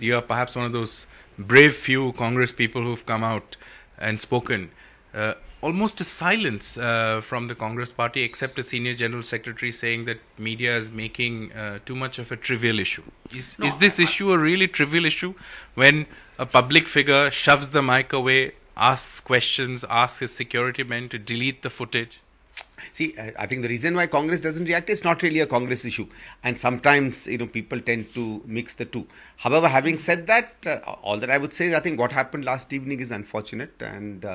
You are perhaps one of those brave few Congress people who've come out and spoken. Almost a silence from the Congress party, except a senior general secretary saying that media is making too much of a trivial issue. Is this issue a really trivial issue when a public figure shoves the mic away, asks questions, asks his security men to delete the footage? See, I think the reason why Congress doesn't react is not really a Congress issue, and sometimes people tend to mix the two. However, having said that, all that I would say is I think what happened last evening is unfortunate, and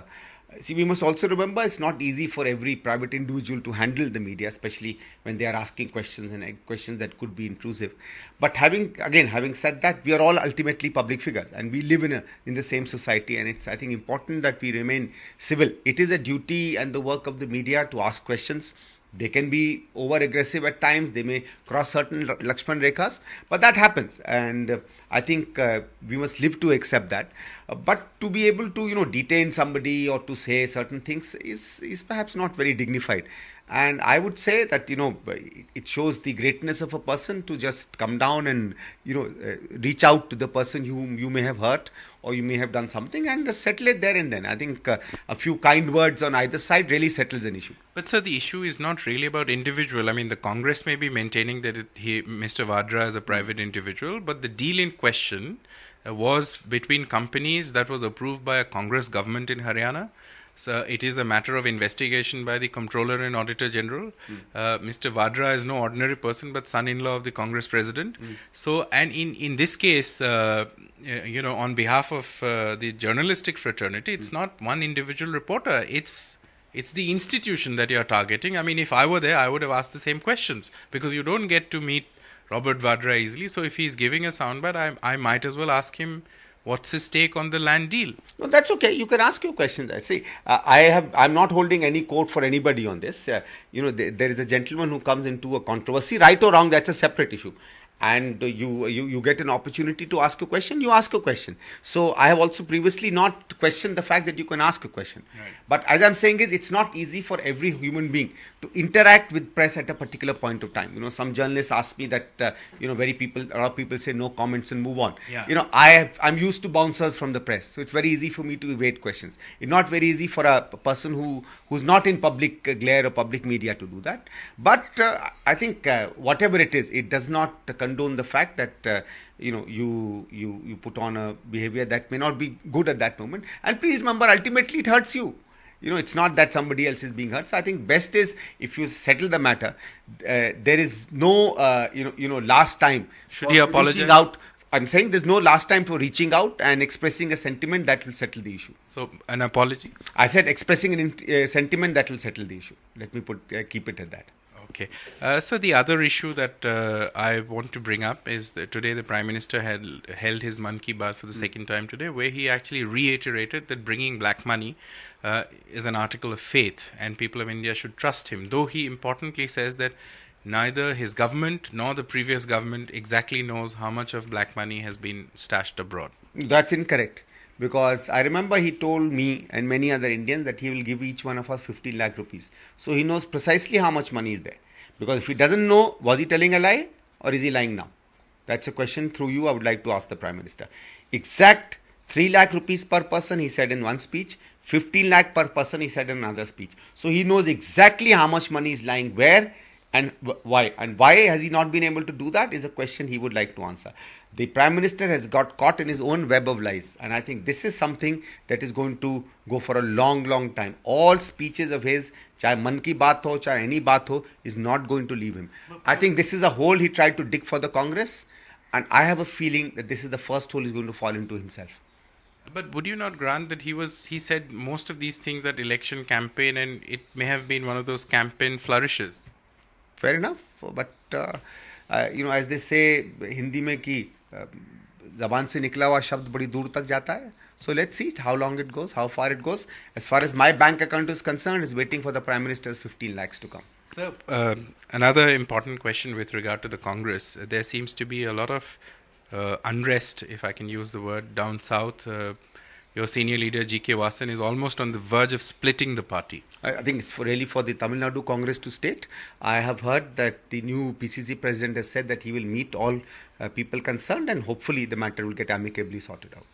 see, we must also remember it's not easy for every private individual to handle the media, especially when they are asking questions and questions that could be intrusive. But having said that, we are all ultimately public figures, and we live in the same society, and it's I think important that we remain civil. It is a duty and the work of the media to ask questions. They can be over aggressive at times. They may cross certain Lakshman Rekhas, but that happens, and I think we must live to accept that. But to be able to detain somebody or to say certain things is perhaps not very dignified. And I would say that it shows the greatness of a person to just come down and reach out to the person whom you may have hurt or you may have done something and just settle it there and then. I think a few kind words on either side really settles an issue. But sir, the issue is not really about individual. I mean, the Congress may be maintaining that Mr. Vadra is a private individual, but the deal in question was between companies that was approved by a Congress government in Haryana. So it is a matter of investigation by the Comptroller and Auditor General. Mr. Vadra is no ordinary person, but son-in-law of the Congress President. So, and in this case, on behalf of the journalistic fraternity, it's not one individual reporter. It's the institution that you're targeting. I mean, if I were there, I would have asked the same questions because you don't get to meet Robert Vadra easily. So if he's giving a soundbite, I might as well ask him, what's his take on the land deal? No, that's okay. You can ask your questions. I see. I'm not holding any court for anybody on this. There is a gentleman who comes into a controversy, right or wrong. That's a separate issue. And you get an opportunity to ask a question, you ask a question. So I have also previously not questioned the fact that you can ask a question. Right. But as I'm saying is, it's not easy for every human being to interact with press at a particular point of time. Some journalists ask me that, a lot of people say no comments and move on. Yeah. I'm used to bouncers from the press. So it's very easy for me to evade questions. It's not very easy for a person who's not in public glare or public media to do that. But I think whatever it is, it does not condone the fact that you put on a behavior that may not be good at that moment. And please remember, ultimately it hurts you. It's not that somebody else is being hurt. So I think best is if you settle the matter. There is no last time. Should he apologize? Out. I'm saying there's no last time for reaching out and expressing a sentiment that will settle the issue. So an apology? I said expressing a sentiment that will settle the issue. Let me keep it at that. Okay. So the other issue that I want to bring up is that today the Prime Minister had held his Mann Ki Baat for the second time today, where he actually reiterated that bringing black money is an article of faith and people of India should trust him. Though he importantly says that neither his government nor the previous government exactly knows how much of black money has been stashed abroad. That's incorrect. Because I remember he told me and many other Indians that he will give each one of us 15 lakh rupees. So he knows precisely how much money is there. Because if he doesn't know, was he telling a lie or is he lying now? That's a question through you I would like to ask the Prime Minister. Exact 3 lakh rupees per person, he said in one speech. 15 lakh per person, he said in another speech. So he knows exactly how much money is lying where and why. And why has he not been able to do that is a question he would like to answer. The Prime Minister has got caught in his own web of lies. And I think this is something that is going to go for a long, long time. All speeches of his, chahe Mann Ki Baat ho, chahe any baat ho, is not going to leave him. I think this is a hole he tried to dig for the Congress. And I have a feeling that this is the first hole he's going to fall into himself. But would you not grant that he said most of these things at election campaign and it may have been one of those campaign flourishes? Fair enough. But, as they say, Hindi mein ki ज़बान से निकला हुआ शब्द बड़ी दूर तक जाता है. So let's see how long it goes, how far it goes. As far as my bank account is concerned, is waiting for the Prime Minister's 15 lakhs to come. So another important question with regard to the Congress. There seems to be a lot of unrest, if I can use the word, down south. your senior leader G.K. Vasan is almost on the verge of splitting the party. I think it's really for the Tamil Nadu Congress to state. I have heard that the new PCC president has said that he will meet all people concerned, and hopefully the matter will get amicably sorted out.